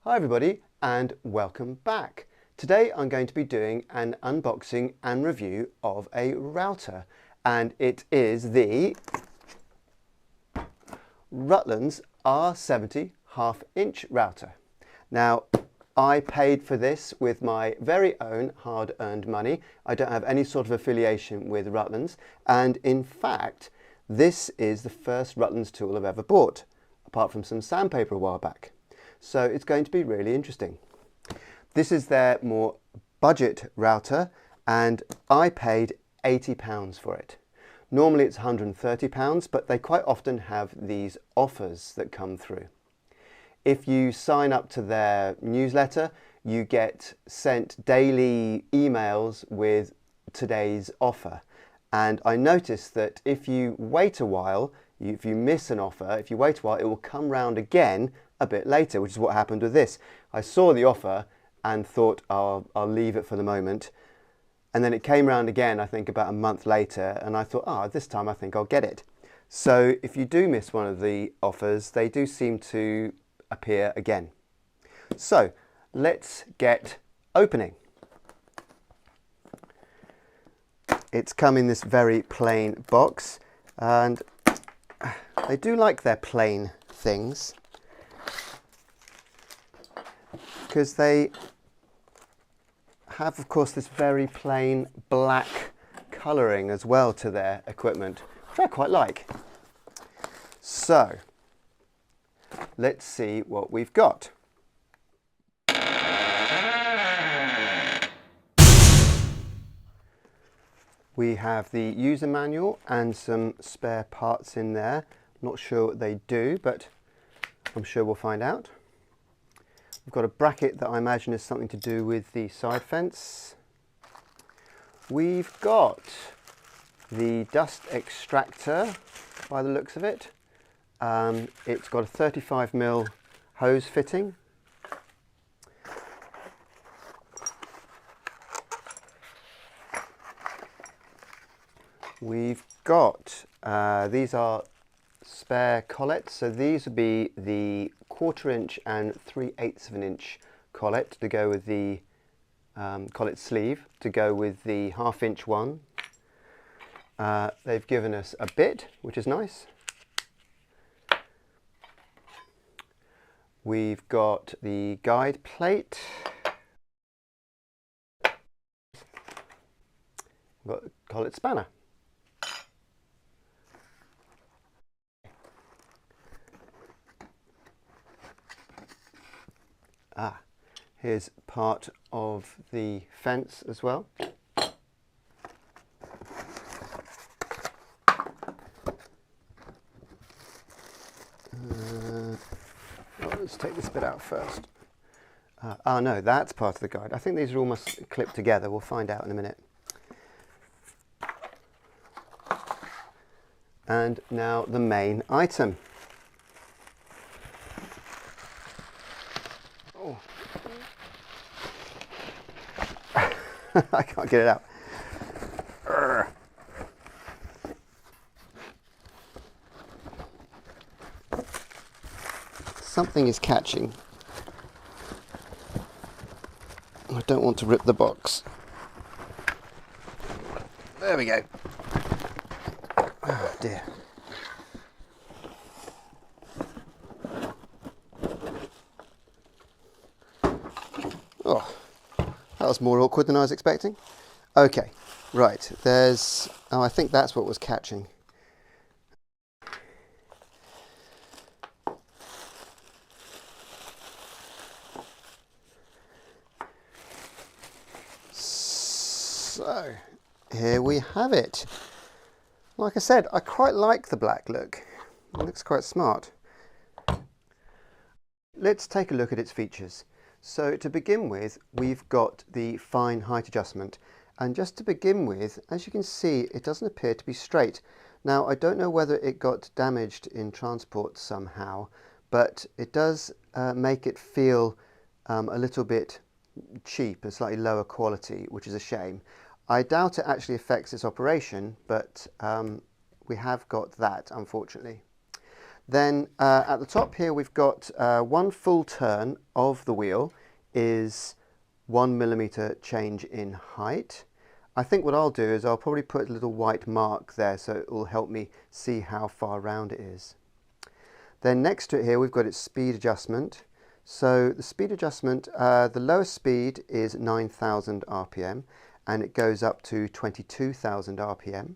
Hi everybody and welcome back. Today I'm going to be doing an unboxing and review of a router, and it is the Rutlands R70 half-inch router. Now I paid for this with my very own hard-earned money. I don't have any sort of affiliation with Rutlands, and in fact this is the first Rutlands tool I've ever bought, apart from some sandpaper a while back. So it's going to be really interesting. This is their more budget router and I paid £80 for it. Normally it's £130, but they quite often have these offers that come through. If you sign up to their newsletter, you get sent daily emails with today's offer. And I noticed that if you wait a while, if you miss an offer, if you wait a while, it will come round again a bit later, which is what happened with this. I saw the offer and thought, oh, I'll leave it for the moment. And then it came round again, I think about a month later, and I thought, oh, this time I think I'll get it. So if you do miss one of the offers, they do seem to appear again. So let's get opening. It's come in this very plain box, and they do like their plain things, because they have, of course, this very plain black colouring as well to their equipment, which I quite like. So let's see what we've got. We have the user manual and some spare parts in there. Not sure what they do, but I'm sure we'll find out. We've got a bracket that I imagine is something to do with the side fence. We've got the dust extractor by the looks of it. It's got a 35mm hose fitting. We've got, these are spare collets, so these would be the 1/4 inch and 3/8 of an inch collet to go with the collet sleeve, to go with the 1/2 inch one. They've given us a bit, which is nice. We've got the guide plate. We've got the collet spanner. Here's part of the fence as well. Let's take this bit out first. Oh no, that's part of the guide. I think these are almost clipped together. We'll find out in a minute. And now the main item. Oh. I can't get it out. Urgh. Something is catching. I don't want to rip the box. There we go. Oh dear. Oh, that was more awkward than I was expecting. Okay, right, there's, oh, I think that's what was catching. So, here we have it. Like I said, I quite like the black look. It looks quite smart. Let's take a look at its features. So to begin with, we've got the fine height adjustment. And just to begin with, as you can see, it doesn't appear to be straight. Now, I don't know whether it got damaged in transport somehow, but it does make it feel a little bit cheap and slightly lower quality, which is a shame. I doubt it actually affects its operation, but we have got that, unfortunately. Then at the top here we've got one full turn of the wheel is 1mm change in height. I think what I'll do is I'll probably put a little white mark there so it will help me see how far round it is. Then next to it here we've got its speed adjustment. So the speed adjustment, the lowest speed is 9,000 RPM and it goes up to 22,000 RPM.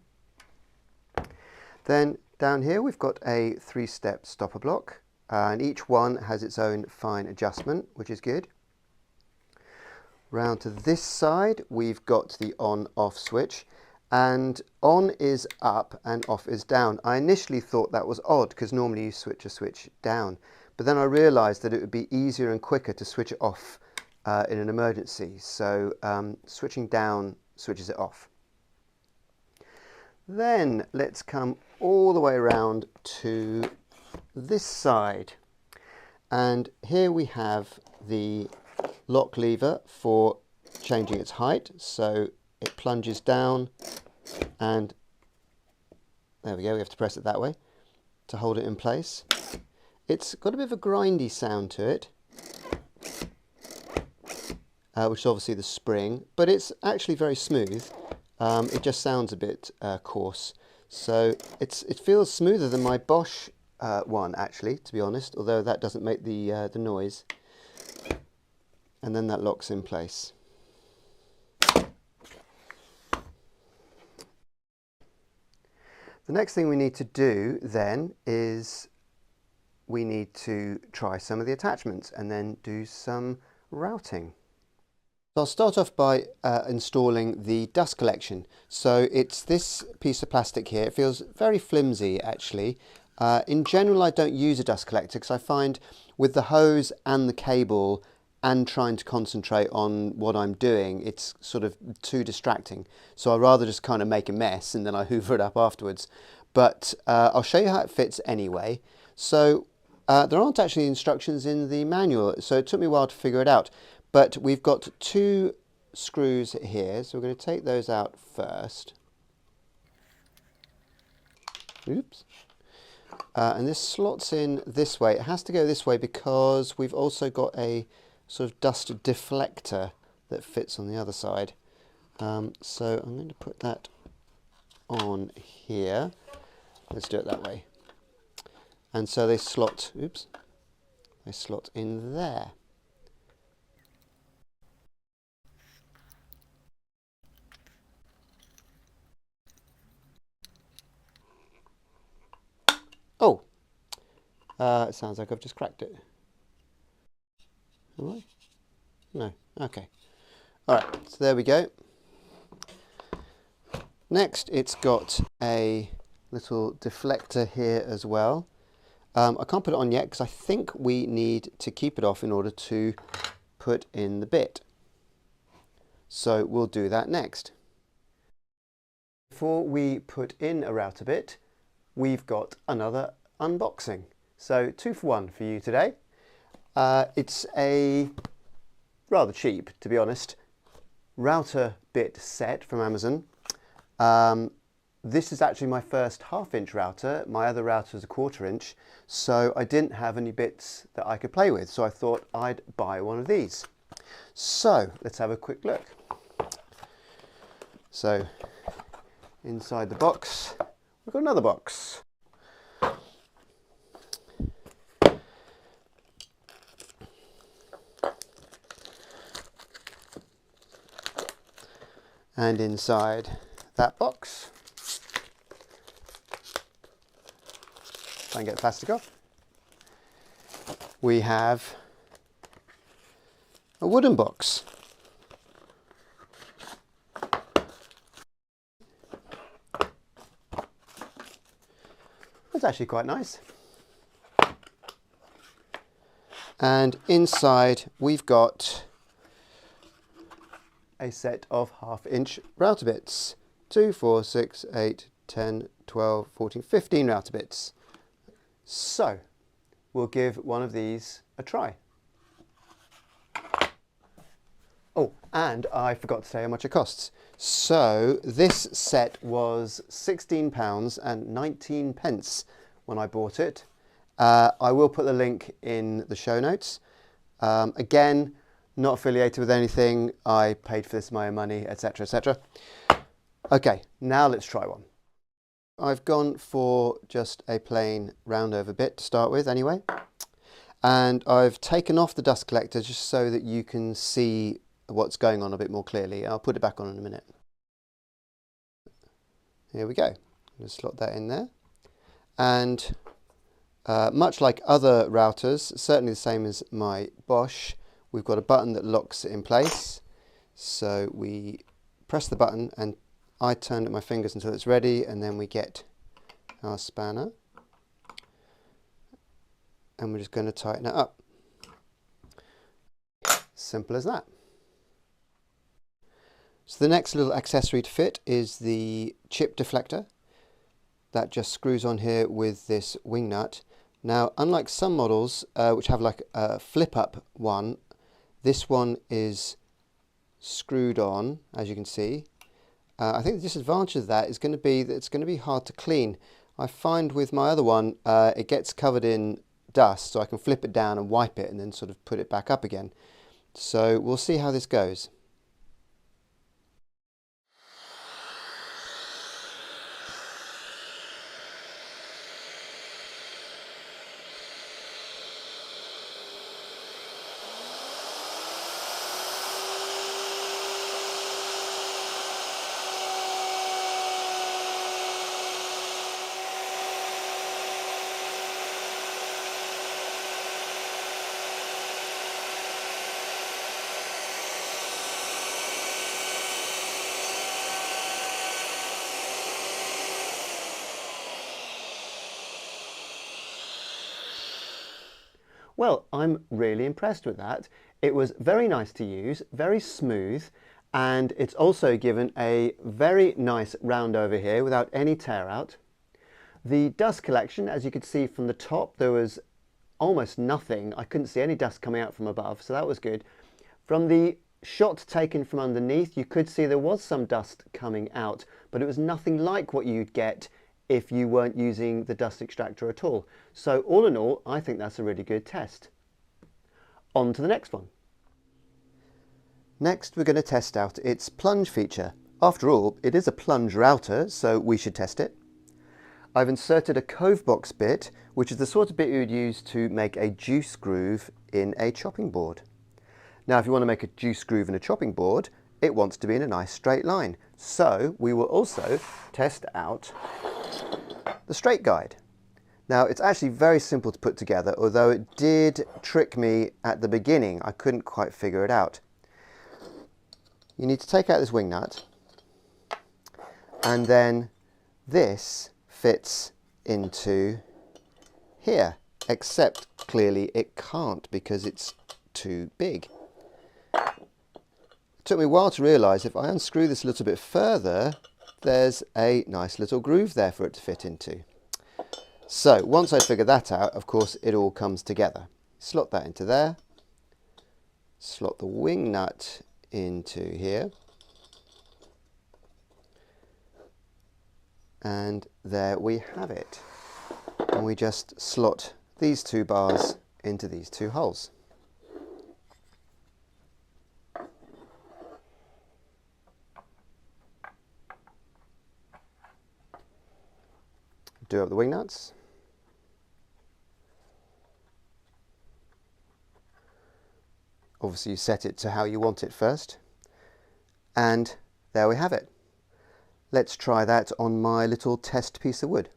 Then down here we've got a 3-step stopper block and each one has its own fine adjustment, which is good. Round to this side we've got the on-off switch, and on is up and off is down. I initially thought that was odd because normally you switch a switch down, but then I realised that it would be easier and quicker to switch it off in an emergency, so switching down switches it off. Then let's come all the way around to this side, and here we have the lock lever for changing its height, so it plunges down and there we go, we have to press it that way to hold it in place. It's got a bit of a grindy sound to it, which is obviously the spring, but it's actually very smooth. It just sounds a bit coarse, so it feels smoother than my Bosch one actually, to be honest, although that doesn't make the noise. And then that locks in place. The next thing we need to do then is we need to try some of the attachments and then do some routing. So I'll start off by installing the dust collection. So it's this piece of plastic here. It feels very flimsy actually. In general I don't use a dust collector because I find with the hose and the cable and trying to concentrate on what I'm doing, it's sort of too distracting. So I'd rather just kind of make a mess and then I hoover it up afterwards. But I'll show you how it fits anyway. So there aren't actually instructions in the manual, so it took me a while to figure it out. But we've got 2 screws here, so we're going to take those out first. Oops. And this slots in this way. It has to go this way because we've also got a sort of dust deflector that fits on the other side. So I'm going to put that on here. Let's do it that way. And so they slot, oops, they slot in there. Oh, it sounds like I've just cracked it. Am I? No, okay. All right, so there we go. Next, it's got a little deflector here as well. I can't put it on yet because I think we need to keep it off in order to put in the bit. So we'll do that next. Before we put in a router bit, we've got another unboxing. So 2 for 1 for you today. It's a rather cheap, to be honest, router bit set from Amazon. This is actually my first 1/2 inch router. My other router is a 1/4 inch, so I didn't have any bits that I could play with, so I thought I'd buy one of these. So let's have a quick look. So inside the box, we've got another box. And inside that box, try and get the plastic off, we have a wooden box. That's actually quite nice. And inside we've got a set of 1/2 inch router bits. 2, 4, 6, 8, 10, 12, 14, 15 router bits. So we'll give one of these a try. Oh, and I forgot to say how much it costs. So this set was £16.19 when I bought it, I will put the link in the show notes. Again, not affiliated with anything. I paid for this my own money, etc., etc. Okay, now let's try one. I've gone for just a plain round over bit to start with anyway. And I've taken off the dust collector just so that you can see what's going on a bit more clearly. I'll put it back on in a minute. Here we go. Just slot that in there. And much like other routers, certainly the same as my Bosch, we've got a button that locks it in place. So we press the button and I turn my fingers until it's ready, and then we get our spanner. And we're just going to tighten it up. Simple as that. So the next little accessory to fit is the chip deflector. That just screws on here with this wing nut. Now, unlike some models which have like a flip up one, this one is screwed on, as you can see. I think the disadvantage of that is going to be that it's going to be hard to clean. I find with my other one, it gets covered in dust, so I can flip it down and wipe it and then sort of put it back up again. So we'll see how this goes. Well, I'm really impressed with that. It was very nice to use, very smooth, and it's also given a very nice round over here without any tear out. The dust collection, as you could see from the top, there was almost nothing. I couldn't see any dust coming out from above, so that was good. From the shot taken from underneath, you could see there was some dust coming out, but it was nothing like what you'd get if you weren't using the dust extractor at all. So all in all, I think that's a really good test. On to the next one. Next, we're going to test out its plunge feature. After all, it is a plunge router, so we should test it. I've inserted a cove box bit, which is the sort of bit you would use to make a juice groove in a chopping board. Now, if you want to make a juice groove in a chopping board, it wants to be in a nice straight line. So we will also test out the straight guide. Now, it's actually very simple to put together, although it did trick me at the beginning. I couldn't quite figure it out. You need to take out this wing nut, and then this fits into here, except clearly it can't because it's too big. It took me a while to realise if I unscrew this a little bit further, there's a nice little groove there for it to fit into. So once I figure that out, of course, it all comes together. Slot that into there, slot the wing nut into here, and there we have it. And we just slot these two bars into these two holes. Do up the wing nuts. Obviously you set it to how you want it first. And there we have it. Let's try that on my little test piece of wood.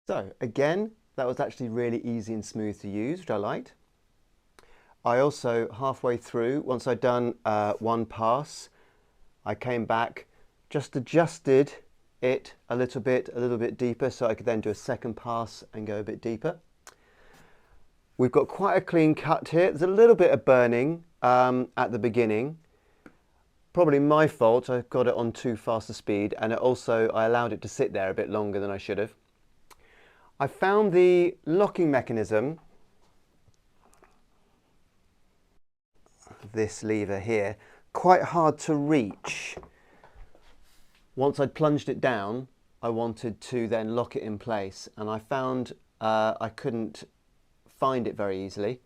So again, that was actually really easy and smooth to use, which I liked. I also, halfway through, once I'd done one pass, I came back, just adjusted it a little bit deeper, so I could then do a second pass and go a bit deeper. We've got quite a clean cut here. There's a little bit of burning at the beginning. Probably my fault, I got it on too fast a speed, and I allowed it to sit there a bit longer than I should have. I found the locking mechanism, this lever here, quite hard to reach. Once I'd plunged it down, I wanted to then lock it in place, and I found I couldn't find it very easily.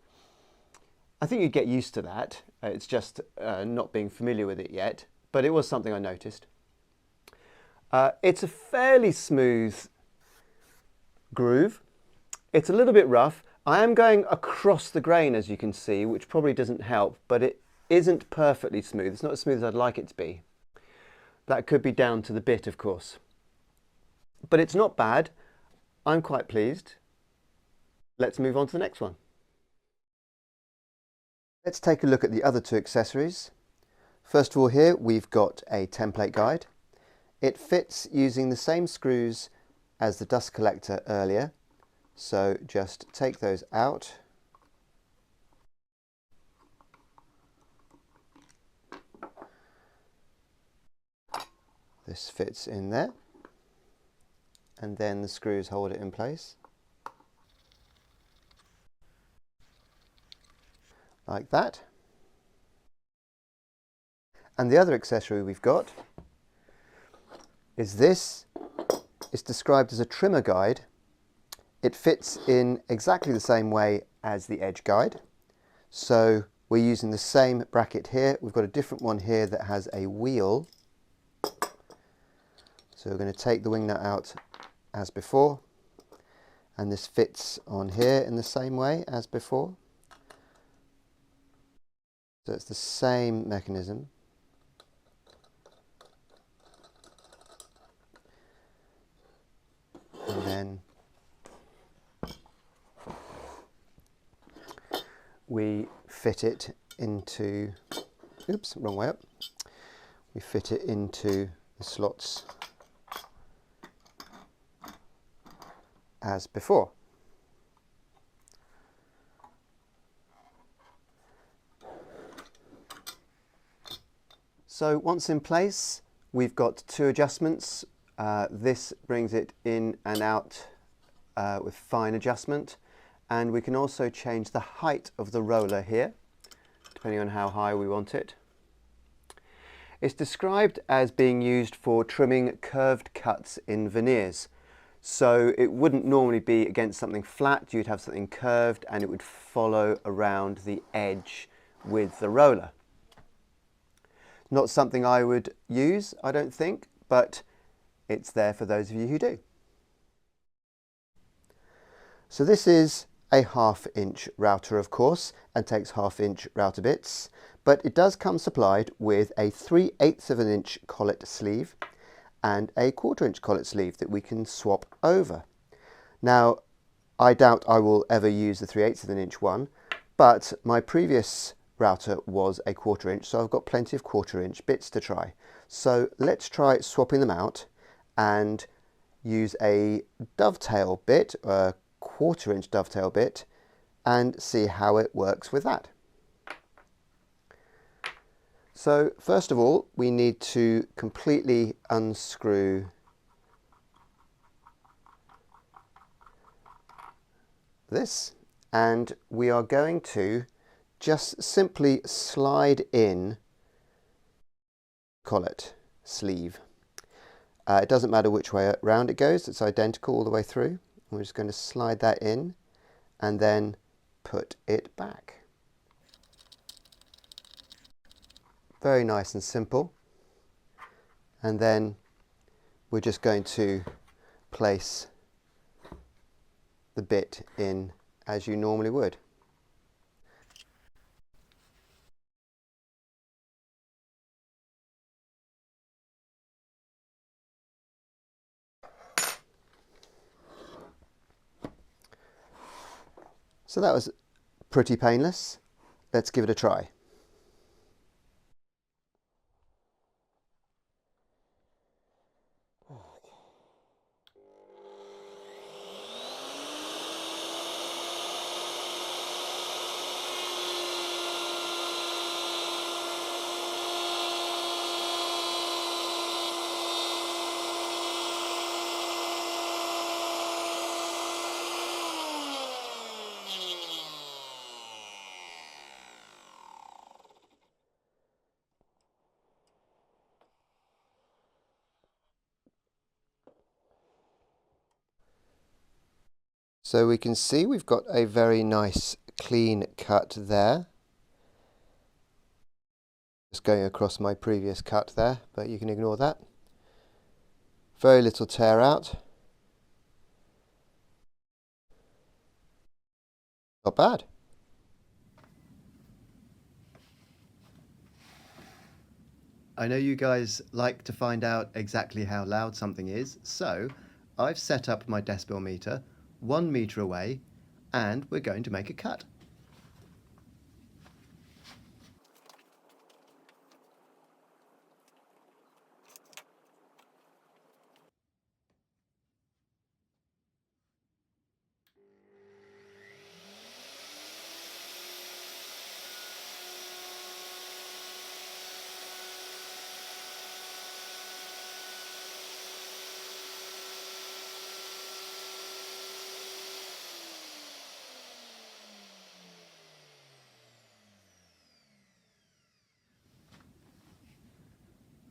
I think you'd get used to that. It's just not being familiar with it yet, but it was something I noticed. It's a fairly smooth groove. It's a little bit rough. I am going across the grain, as you can see, which probably doesn't help, but it isn't perfectly smooth. It's not as smooth as I'd like it to be. That could be down to the bit, of course. But it's not bad. I'm quite pleased. Let's move on to the next one. Let's take a look at the other two accessories. First of all, here we've got a template guide. It fits using the same screws as the dust collector earlier, so just take those out. This fits in there, and then the screws hold it in place like that. And the other accessory we've got is this. It's described as a trimmer guide. It fits in exactly the same way as the edge guide. So we're using the same bracket here. We've got a different one here that has a wheel. So we're going to take the wing nut out as before, and this fits on here in the same way as before. So it's the same mechanism. And then we fit it into, oops, wrong way up. We fit it into the slots as before. So once in place, we've got two adjustments. This brings it in and out with fine adjustment, and we can also change the height of the roller here, depending on how high we want it. It's described as being used for trimming curved cuts in veneers. So it wouldn't normally be against something flat, you'd have something curved and it would follow around the edge with the roller. Not something I would use, I don't think, but it's there for those of you who do. So this is a 1/2 inch router, of course, and takes 1/2 inch router bits, but it does come supplied with a 3/8 of an inch collet sleeve and a 1/4 inch collet sleeve that we can swap over. Now, I doubt I will ever use the 3/8 of an inch one, but my previous router was a 1/4 inch, so I've got plenty of 1/4 inch bits to try. So let's try swapping them out and use a dovetail bit, a 1/4 inch dovetail bit, and see how it works with that. So first of all, we need to completely unscrew this, and we are going to just simply slide in collet sleeve. It doesn't matter which way around it goes, it's identical all the way through. We're just going to slide that in and then put it back. Very nice and simple. And then we're just going to place the bit in as you normally would. So that was pretty painless. Let's give it a try. So we can see we've got a very nice clean cut there. Just going across my previous cut there, but you can ignore that. Very little tear out. Not bad. I know you guys like to find out exactly how loud something is, so I've set up my decibel meter 1 metre away, and we're going to make a cut.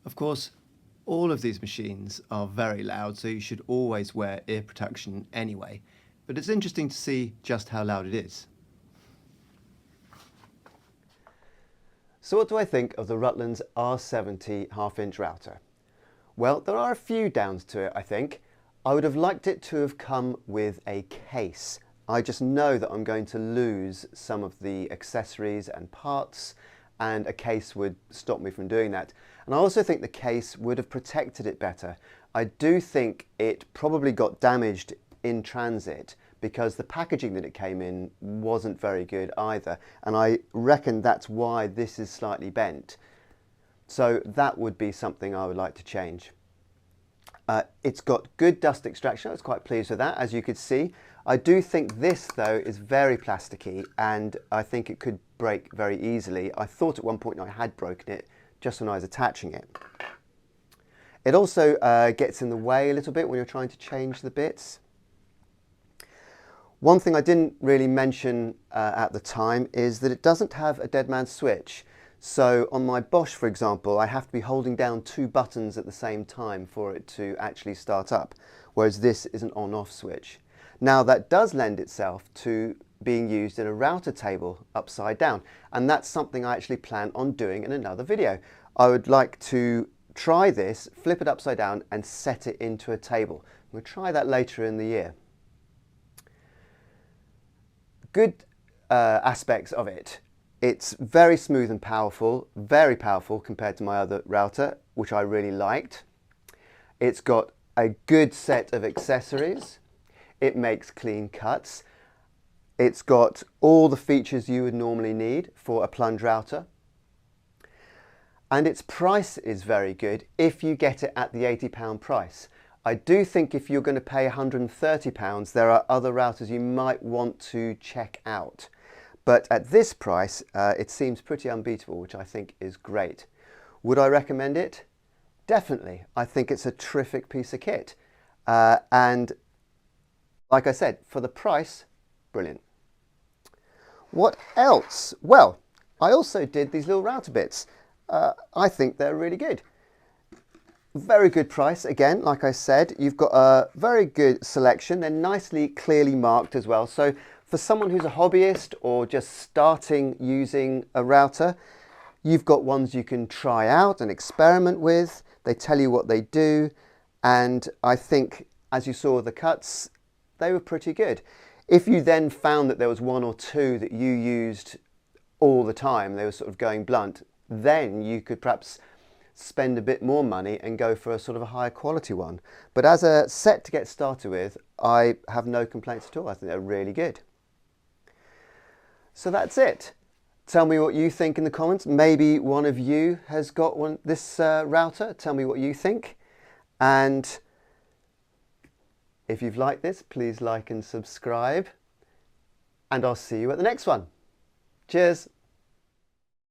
Of course, all of these machines are very loud, so you should always wear ear protection anyway, but it's interesting to see just how loud it is. So what do I think of the Rutlands R70 half-inch router? Well, there are a few downs to it, I think. I would have liked it to have come with a case. I just know that I'm going to lose some of the accessories and parts, and a case would stop me from doing that. And I also think the case would have protected it better. I do think it probably got damaged in transit because the packaging that it came in wasn't very good either, and I reckon that's why this is slightly bent. So that would be something I would like to change. It's got good dust extraction. I was quite pleased with that, as you could see. I do think this though is very plasticky, and I think it could break very easily. I thought at one point I had broken it just when I was attaching it. It also gets in the way a little bit when you're trying to change the bits. One thing I didn't really mention at the time is that it doesn't have a dead man switch. So on my Bosch, for example, I have to be holding down 2 buttons at the same time for it to actually start up, whereas this is an on-off switch. Now that does lend itself to being used in a router table upside down, and that's something I actually plan on doing in another video. I would like to try this, flip it upside down and set it into a table. We'll try that later in the year. Good aspects of it. It's very smooth and powerful, very powerful compared to my other router, which I really liked. It's got a good set of accessories. It makes clean cuts. It's got all the features you would normally need for a plunge router. And its price is very good if you get it at the £80 price. I do think if you're going to pay £130, there are other routers you might want to check out. But at this price, it seems pretty unbeatable, which I think is great. Would I recommend it? Definitely. I think it's a terrific piece of kit. And like I said, for the price, brilliant. What else? Well, I also did these little router bits. I think they're really good. Very good price. Again, like I said, you've got a very good selection. They're nicely, clearly marked as well. So for someone who's a hobbyist or just starting using a router, you've got ones you can try out and experiment with. They tell you what they do. And I think, as you saw the cuts, they were pretty good. If you then found that there was 1 or 2 that you used all the time, they were sort of going blunt, then you could perhaps spend a bit more money and go for a sort of a higher quality one. But as a set to get started with, I have no complaints at all. I think they're really good. So that's it. Tell me what you think in the comments. Maybe one of you has got this router. Tell me what you think. And if you've liked this, please like and subscribe. And I'll see you at the next one. Cheers.